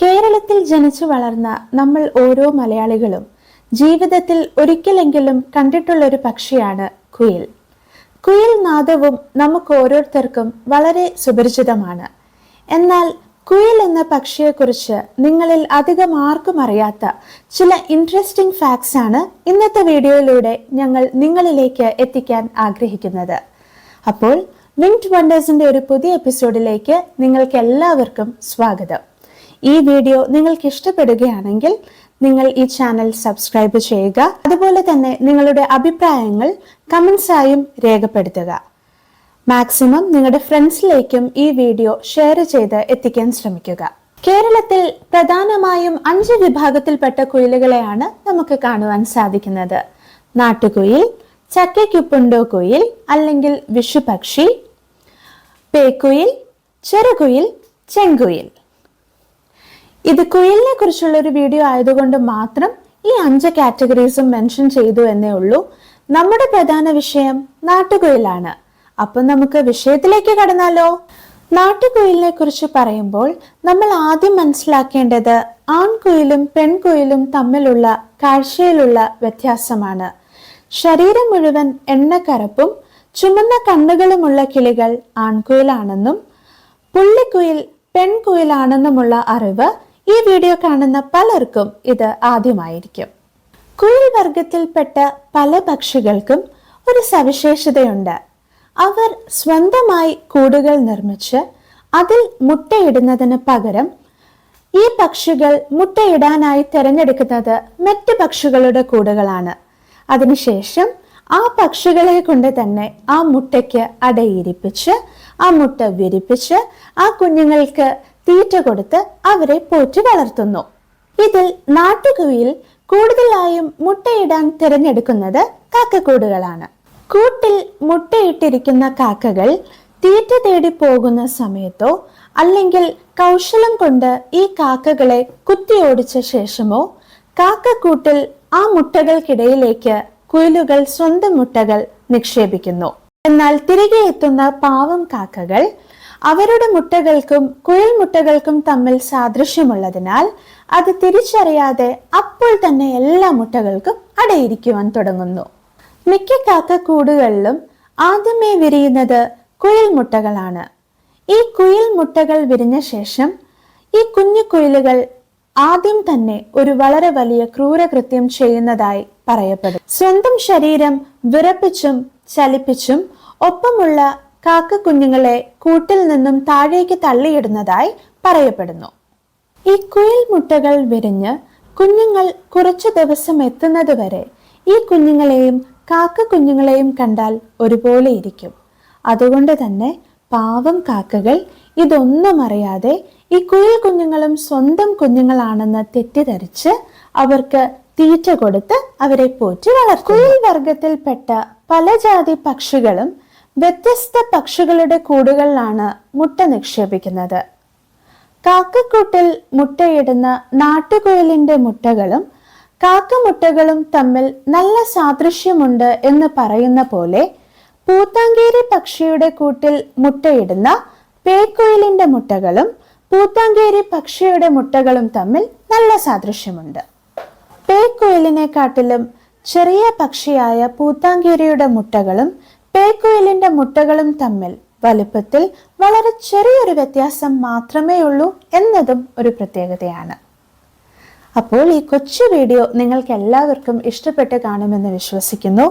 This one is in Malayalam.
കേരളത്തിൽ ജനിച്ചു വളർന്ന നമ്മൾ ഓരോ മലയാളികളും ജീവിതത്തിൽ ഒരിക്കലെങ്കിലും കണ്ടിട്ടുള്ള ഒരു പക്ഷിയാണ് കുയിൽ. കുയിൽ നാദവും നമുക്ക് ഓരോരുത്തർക്കും വളരെ സുപരിചിതമാണ്. എന്നാൽ കുയിൽ എന്ന പക്ഷിയെക്കുറിച്ച് നിങ്ങളിൽ അധികം ആർക്കും അറിയാത്ത ചില ഇൻട്രസ്റ്റിംഗ് ഫാക്ട്സ് ആണ് ഇന്നത്തെ വീഡിയോയിലൂടെ ഞങ്ങൾ നിങ്ങളിലേക്ക് എത്തിക്കാൻ ആഗ്രഹിക്കുന്നത്. അപ്പോൾ വിങ്ഡ് വണ്ടേഴ്സിന്റെ ഒരു പുതിയ എപ്പിസോഡിലേക്ക് നിങ്ങൾക്ക് എല്ലാവർക്കും സ്വാഗതം. ഈ വീഡിയോ നിങ്ങൾക്ക് ഇഷ്ടപ്പെടുകയാണെങ്കിൽ നിങ്ങൾ ഈ ചാനൽ സബ്സ്ക്രൈബ് ചെയ്യുക. അതുപോലെ തന്നെ നിങ്ങളുടെ അഭിപ്രായങ്ങൾ കമന്റ്സായും രേഖപ്പെടുത്തുക. മാക്സിമം നിങ്ങളുടെ ഫ്രണ്ട്സിലേക്കും ഈ വീഡിയോ ഷെയർ ചെയ്ത് എത്തിക്കാൻ ശ്രമിക്കുക. കേരളത്തിൽ പ്രധാനമായും 5 വിഭാഗത്തിൽപ്പെട്ട കുയിലുകളെയാണ് നമുക്ക് കാണുവാൻ സാധിക്കുന്നത്. നാട്ടുകുയിൽ, ചക്കയ്ക്കുപ്പുണ്ടോ കുയിൽ അല്ലെങ്കിൽ വിഷുപക്ഷി, പേക്കുയിൽ, ചെറുകുയിൽ, ചെങ്കുയിൽ. ഇത് കുയിലിനെ കുറിച്ചുള്ള ഒരു വീഡിയോ ആയതുകൊണ്ട് മാത്രം ഈ 5 കാറ്റഗറീസും മെൻഷൻ ചെയ്തു എന്നേ ഉള്ളൂ. നമ്മുടെ പ്രധാന വിഷയം നാട്ടുകുയിലാണ്. അപ്പൊ നമുക്ക് വിഷയത്തിലേക്ക് കടന്നാലോ. നാട്ടുകുയിലിനെ കുറിച്ച് പറയുമ്പോൾ നമ്മൾ ആദ്യം മനസ്സിലാക്കേണ്ടത് ആൺകുയിലും പെൺകുയിലും തമ്മിലുള്ള കാഴ്ചയിലുള്ള വ്യത്യാസമാണ്. ശരീരം മുഴുവൻ എണ്ണക്കറുപ്പും ചുമന്ന കണ്ണുകളുമുള്ള കിളികൾ ആൺകുയിലാണെന്നും പുള്ളിക്കുയിൽ പെൺകുയിലാണെന്നുമുള്ള അറിവ് ഈ വീഡിയോ കാണുന്ന പലർക്കും ഇത് ആദ്യമായിരിക്കും. കുയിൽ വർഗത്തിൽപ്പെട്ട പല പക്ഷികൾക്കും ഒരു സവിശേഷതയുണ്ട്. അവർ സ്വന്തമായി കൂടുകൾ നിർമ്മിച്ച് അതിൽ മുട്ടയിടുന്നതിന് പകരം ഈ പക്ഷികൾ മുട്ടയിടാനായി തിരഞ്ഞെടുക്കുന്നത് മറ്റ് പക്ഷികളുടെ കൂടുകളാണ്. അതിനുശേഷം ആ പക്ഷികളെ കൊണ്ട് തന്നെ ആ മുട്ടയ്ക്ക് അടയിരിപ്പിച്ച് ആ മുട്ട വിരിപ്പിച്ച് ആ കുഞ്ഞുങ്ങൾക്ക് തീറ്റ കൊടുത്ത് അവരെ പോറ്റി വളർത്തുന്നു. ഇതിൽ നാട്ടുകുയിൽ കൂടുതലായും മുട്ടയിടാൻ തിരഞ്ഞെടുക്കുന്നത് കാക്കക്കൂടുകളാണ്. കൂട്ടിൽ മുട്ടയിട്ടിരിക്കുന്ന കാക്കകൾ തീറ്റ തേടി പോകുന്ന സമയത്തോ അല്ലെങ്കിൽ കൗശലം കൊണ്ട് ഈ കാക്കകളെ കുത്തിയോടിച്ച ശേഷമോ കാക്കക്കൂട്ടിൽ ആ മുട്ടകൾക്കിടയിലേക്ക് കുയിലുകൾ സ്വന്തം മുട്ടകൾ നിക്ഷേപിക്കുന്നു. എന്നാൽ തിരികെ എത്തുന്ന പാവം കാക്കകൾ അവരുടെ മുട്ടകൾക്കും കുയിൽ മുട്ടകൾക്കും തമ്മിൽ സാദൃശ്യമുള്ളതിനാൽ അത് തിരിച്ചറിയാതെ അപ്പോൾ തന്നെ എല്ലാ മുട്ടകൾക്കും അടയിരിക്കുവാൻ തുടങ്ങുന്നു. മിക്ക കാക്കക്കൂടുകളിലും ആദ്യമേ വിരിയുന്നത് കുയിൽ മുട്ടകളാണ്. ഈ കുയിൽ മുട്ടകൾ വിരിഞ്ഞ ശേഷം ഈ കുഞ്ഞു കുയിലുകൾ ആദ്യം തന്നെ ഒരു വളരെ വലിയ ക്രൂരകൃത്യം ചെയ്യുന്നതായി പറയപ്പെടും. സ്വന്തം ശരീരം വിറപ്പിച്ചും ചലിപ്പിച്ചും ഒപ്പമുള്ള കാക്കക്കുഞ്ഞുങ്ങളെ കൂട്ടിൽ നിന്നും താഴേക്ക് തള്ളിയിടുന്നതായി പറയപ്പെടുന്നു. ഈ കുയിൽ മുട്ടകൾ വിരിഞ്ഞ് കുഞ്ഞുങ്ങൾ കുറച്ചു ദിവസം എത്തുന്നത് വരെ ഈ കുഞ്ഞുങ്ങളെയും കാക്കക്കുഞ്ഞുങ്ങളെയും കണ്ടാൽ ഒരുപോലെ ഇരിക്കും. അതുകൊണ്ട് തന്നെ പാവം കാക്കകൾ ഇതൊന്നും അറിയാതെ ഈ കുയിൽ കുഞ്ഞുങ്ങളും സ്വന്തം കുഞ്ഞുങ്ങളാണെന്ന് തെറ്റിദ്ധരിച്ച് അവർക്ക് തീറ്റ കൊടുത്ത് അവരെ പോറ്റി വളർത്തും. കുയിൽ വർഗത്തിൽപ്പെട്ട പല ജാതി പക്ഷികളും വ്യത്യസ്ത പക്ഷികളുടെ കൂടുകളിലാണ് മുട്ട നിക്ഷേപിക്കുന്നത്. കാക്കക്കൂട്ടിൽ മുട്ടയിടുന്ന നാട്ടുകുയിലിന്റെ മുട്ടകളും കാക്കമുട്ടകളും തമ്മിൽ നല്ല സാദൃശ്യമുണ്ട് എന്ന് പറയുന്ന പോലെ പൂത്താങ്കേരി പക്ഷിയുടെ കൂട്ടിൽ മുട്ടയിടുന്ന പേക്കുയിലിന്റെ മുട്ടകളും പൂത്താങ്കേരി പക്ഷിയുടെ മുട്ടകളും തമ്മിൽ നല്ല സാദൃശ്യമുണ്ട്. പേക്കുയിലിനെക്കാട്ടിലും ചെറിയ പക്ഷിയായ പൂത്താങ്കേരിയുടെ മുട്ടകളും പേക്കുയിലിന്റെ മുട്ടകളും തമ്മിൽ വലുപ്പത്തിൽ വളരെ ചെറിയൊരു വ്യത്യാസം മാത്രമേ ഉള്ളൂ എന്നതും ഒരു പ്രത്യേകതയാണ്. അപ്പോൾ ഈ കൊച്ചു വീഡിയോ നിങ്ങൾക്ക് എല്ലാവർക്കും ഇഷ്ടപ്പെട്ട് കാണുമെന്ന് വിശ്വസിക്കുന്നു.